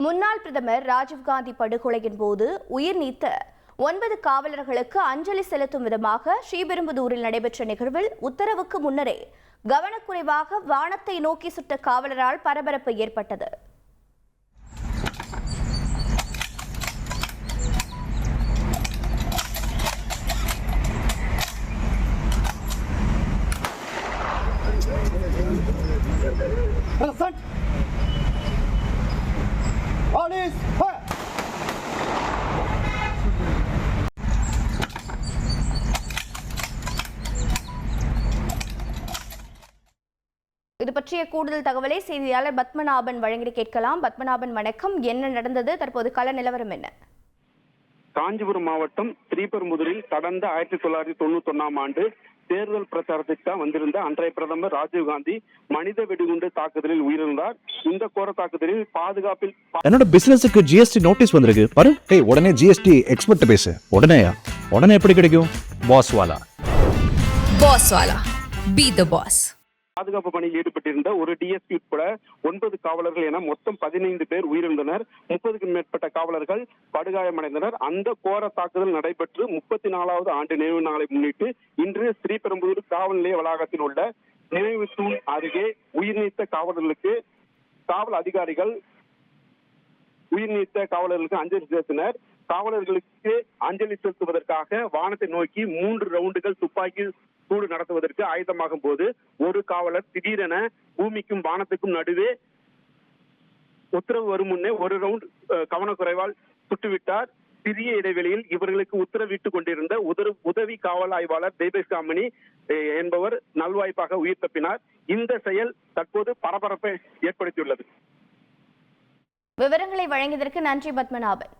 முன்னாள் பிரதமர் ராஜீவ்காந்தி படுகொலையின் போது உயிர் நீத்த 9 காவலர்களுக்கு அஞ்சலி செலுத்தும் விதமாக ஸ்ரீபெரும்புதூரில் நடைபெற்ற நிகழ்வில் உத்தரவுக்கு முன்னரே கவனக்குறைவாக வானத்தை நோக்கி சுட்ட காவலரால் பரபரப்பு ஏற்பட்டது. இது பற்றிய கூடுதல் தகவலை செய்தியாளர் பத்மநாபன் வழங்கி கேட்கலாம். பத்மநாபன், வணக்கம். என்ன நடந்தது? தற்போது கள நிலவரம் என்ன? காஞ்சிபுரம் மாவட்டம் ஸ்ரீபெரும்புதூரில் கடந்த 1991 ஆண்டு தேர்தல் பிரச்சாரத்திற்கு வந்திருந்த அன்றைய பிரதமர் ராஜீவ்காந்தி மனித வெடிகுண்டு தாக்குதலில் உயிரிழந்தார். இந்த கோர தாக்குதலில் பாதுகாப்பில் என்னோட பிசினஸுக்கு ஜிஎஸ்டி நோட்டீஸ் வந்திருக்கு பாரு. உடனே ஜிஎஸ்டி எக்ஸ்பர்ட் பேசு. உடனே எப்படி கிடைக்கும்? பாஸ் வாலா பி தி பாஸ். பாதுகாப்பு பணியில் ஈடுபட்டிருந்த ஒரு டிஎஸ்பி உட்பட 9 காவலர்கள் என மொத்தம் 15 பேர் உயிரிழந்தனர். 30க்கும் மேற்பட்ட காவலர்கள் படுகாயமடைந்தனர். அந்த கோர தாக்குதல் நடைபெற்று 34வது ஆண்டு நினைவு நாளை முன்னிட்டு இன்று ஸ்ரீபெரும்புதூர் காவல் நிலைய வளாகத்தில் உள்ள நினைவு தூண் அருகே உயிர்நீத்த காவலர்களுக்கு காவல் அதிகாரிகள் உயிர்நீத்த காவலர்களுக்கு அஞ்சலி செலுத்தினர். காவலர்களுக்கு அஞ்சலி செலுத்துவதற்காக வானத்தை நோக்கி 3 ரவுண்டுகள் துப்பாக்கி சூடு நடத்துவதற்கு ஆயுதமாகும் போது ஒரு காவலர் திடீரென பூமிக்கும் வானத்துக்கும் நடுவே உத்தரவு வரும் முன்னே ஒரு ரவுண்ட் கவனக்குறைவால் சுட்டுவிட்டார். சிறிய இடைவெளியில் இவர்களுக்கு உத்தரவிட்டுக் கொண்டிருந்த உதவி காவல் ஆய்வாளர் தேபேஷ்காமணி என்பவர் நல்வாய்ப்பாக உயிர் தப்பினார். இந்த செயல் தற்போது பரபரப்பை ஏற்படுத்தியுள்ளது. விவரங்களை வழங்கியதற்கு நன்றி பத்மநாபன்.